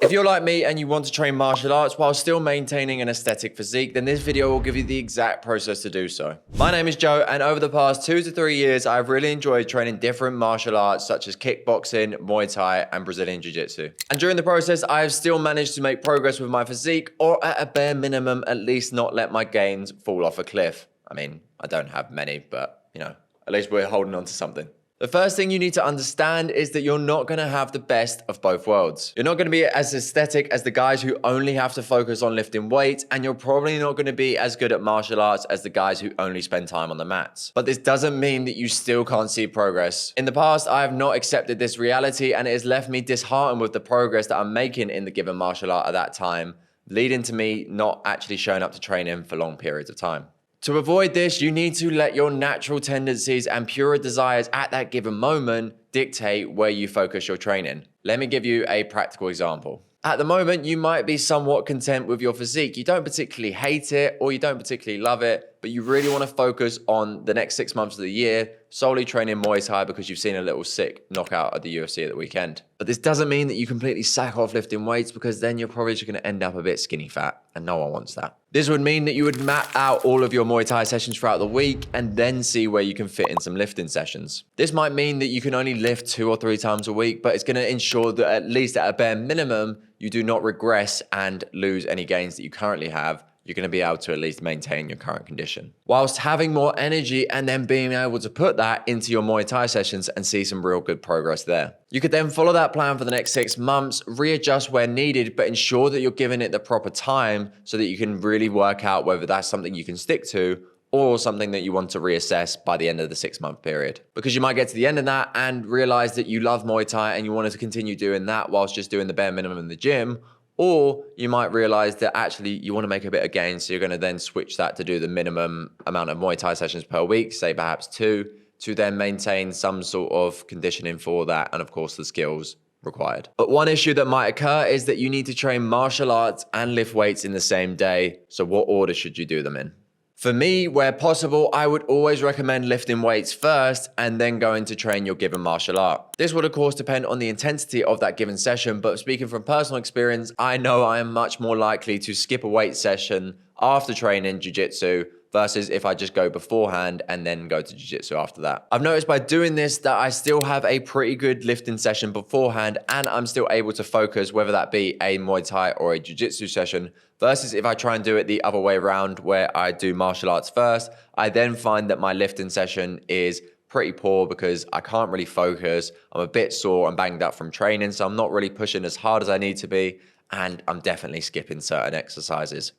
If you're like me and you want to train martial arts while still maintaining an aesthetic physique, then this video will give you the exact process to do so. My name is Joe, and over the past 2 to 3 years, I've really enjoyed training different martial arts such as kickboxing, Muay Thai, and Brazilian Jiu-Jitsu. And during the process, I have still managed to make progress with my physique, or at a bare minimum, at least not let my gains fall off a cliff. I mean, I don't have many, but you know, at least we're holding on to something. The first thing you need to understand is that you're not going to have the best of both worlds. You're not going to be as aesthetic as the guys who only have to focus on lifting weights, and you're probably not going to be as good at martial arts as the guys who only spend time on the mats. But this doesn't mean that you still can't see progress. In the past, I have not accepted this reality, and it has left me disheartened with the progress that I'm making in the given martial art at that time, leading to me not actually showing up to training for long periods of time. To avoid this, you need to let your natural tendencies and purer desires at that given moment dictate where you focus your training. Let me give you a practical example. At the moment, you might be somewhat content with your physique. You don't particularly hate it or you don't particularly love it, but you really want to focus on the next 6 months of the year solely training Muay Thai because you've seen a little sick knockout at the UFC at the weekend. But this doesn't mean that you completely sack off lifting weights, because then you're probably just going to end up a bit skinny fat, and no one wants that. This would mean that you would map out all of your Muay Thai sessions throughout the week and then see where you can fit in some lifting sessions. This might mean that you can only lift 2 or 3 times a week, but it's going to ensure that at least at a bare minimum, you do not regress and lose any gains that you currently have. You're going to be able to at least maintain your current condition, whilst having more energy and then being able to put that into your Muay Thai sessions and see some real good progress there. You could then follow that plan for the next 6 months, readjust where needed, but ensure that you're giving it the proper time so that you can really work out whether that's something you can stick to or something that you want to reassess by the end of the 6-month period. Because you might get to the end of that and realize that you love Muay Thai and you wanted to continue doing that whilst just doing the bare minimum in the gym. Or you might realize that actually you want to make a bit of gain, so you're going to then switch that to do the minimum amount of Muay Thai sessions per week, say perhaps 2, to then maintain some sort of conditioning for that and of course the skills required. But one issue that might occur is that you need to train martial arts and lift weights in the same day. So what order should you do them in? For me, where possible, I would always recommend lifting weights first and then going to train your given martial art. This would of course depend on the intensity of that given session, but speaking from personal experience, I know I am much more likely to skip a weight session after training jiu-jitsu versus if I just go beforehand and then go to jiu-jitsu after that. I've noticed by doing this that I still have a pretty good lifting session beforehand and I'm still able to focus, whether that be a Muay Thai or a jiu-jitsu session, versus if I try and do it the other way around where I do martial arts first, I then find that my lifting session is pretty poor because I can't really focus. I'm a bit sore and banged up from training, so I'm not really pushing as hard as I need to be, and I'm definitely skipping certain exercises.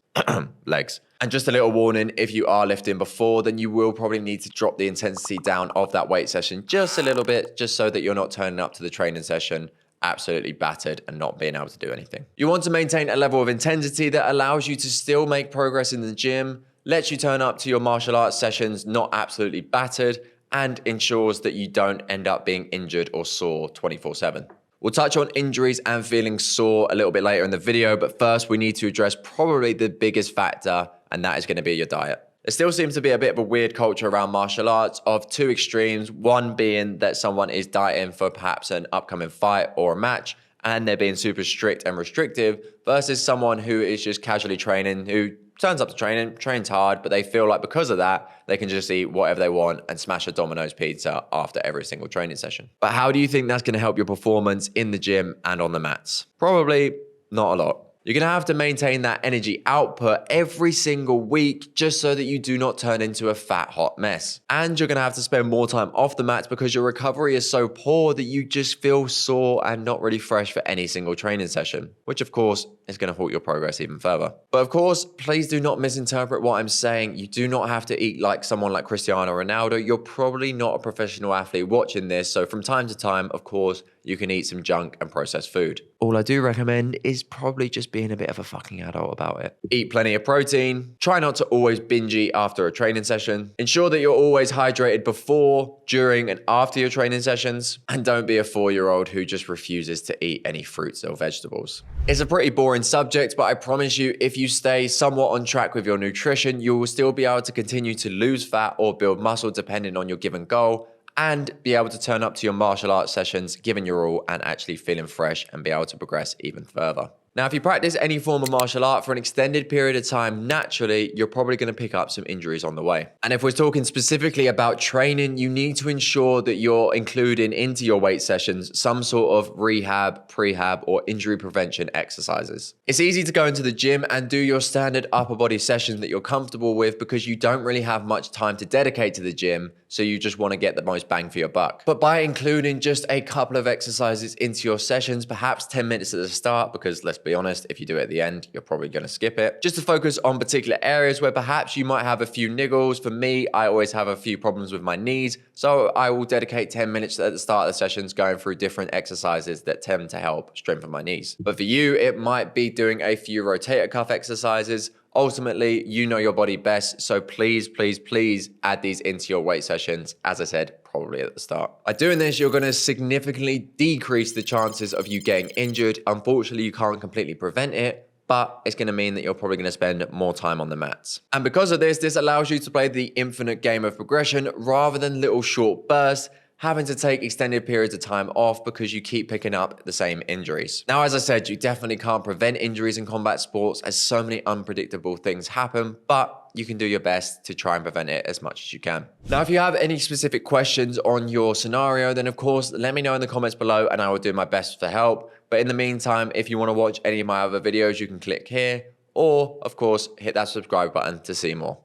Legs. And just a little warning, if you are lifting before, then you will probably need to drop the intensity down of that weight session just a little bit, just so that you're not turning up to the training session absolutely battered and not being able to do anything. You want to maintain a level of intensity that allows you to still make progress in the gym, lets you turn up to your martial arts sessions not absolutely battered, and ensures that you don't end up being injured or sore 24/7. We'll touch on injuries and feeling sore a little bit later in the video, but first we need to address probably the biggest factor, and that is going to be your diet. There still seems to be a bit of a weird culture around martial arts of 2 extremes, one being that someone is dieting for perhaps an upcoming fight or a match, and they're being super strict and restrictive, versus someone who is just casually training, who turns up to training, trains hard, but they feel like because of that, they can just eat whatever they want and smash a Domino's pizza after every single training session. But how do you think that's going to help your performance in the gym and on the mats? Probably not a lot. You're going to have to maintain that energy output every single week just so that you do not turn into a fat, hot mess. And you're going to have to spend more time off the mats because your recovery is so poor that you just feel sore and not really fresh for any single training session, which of course is going to halt your progress even further. But of course, please do not misinterpret what I'm saying. You do not have to eat like someone like Cristiano Ronaldo. You're probably not a professional athlete watching this. So from time to time, of course, you can eat some junk and processed food. All I do recommend is probably just being a bit of a fucking adult about it. Eat plenty of protein. Try not to always binge eat after a training session. Ensure that you're always hydrated before, during, and after your training sessions. And don't be a 4-year-old who just refuses to eat any fruits or vegetables. It's a pretty boring subject, but I promise you, if you stay somewhat on track with your nutrition, you will still be able to continue to lose fat or build muscle depending on your given goal, and be able to turn up to your martial arts sessions, giving your all and actually feeling fresh and be able to progress even further. Now, if you practice any form of martial art for an extended period of time, naturally, you're probably going to pick up some injuries on the way. And if we're talking specifically about training, you need to ensure that you're including into your weight sessions some sort of rehab, prehab, or injury prevention exercises. It's easy to go into the gym and do your standard upper body session that you're comfortable with because you don't really have much time to dedicate to the gym, so you just want to get the most bang for your buck. But by including just a couple of exercises into your sessions, perhaps 10 minutes at the start, because let's be honest, if you do it at the end, you're probably going to skip it. Just to focus on particular areas where perhaps you might have a few niggles. For me, I always have a few problems with my knees, so I will dedicate 10 minutes at the start of the sessions going through different exercises that tend to help strengthen my knees. But for you, it might be doing a few rotator cuff exercises. Ultimately, you know your body best, so please, please, please add these into your weight sessions, as I said, probably at the start. By doing this, you're going to significantly decrease the chances of you getting injured. Unfortunately, you can't completely prevent it, but it's going to mean that you're probably going to spend more time on the mats. And because of this allows you to play the infinite game of progression rather than little short bursts, having to take extended periods of time off because you keep picking up the same injuries. Now, as I said, you definitely can't prevent injuries in combat sports as so many unpredictable things happen, but you can do your best to try and prevent it as much as you can. Now, if you have any specific questions on your scenario, then of course, let me know in the comments below and I will do my best to help. But in the meantime, if you want to watch any of my other videos, you can click here or, of course, hit that subscribe button to see more.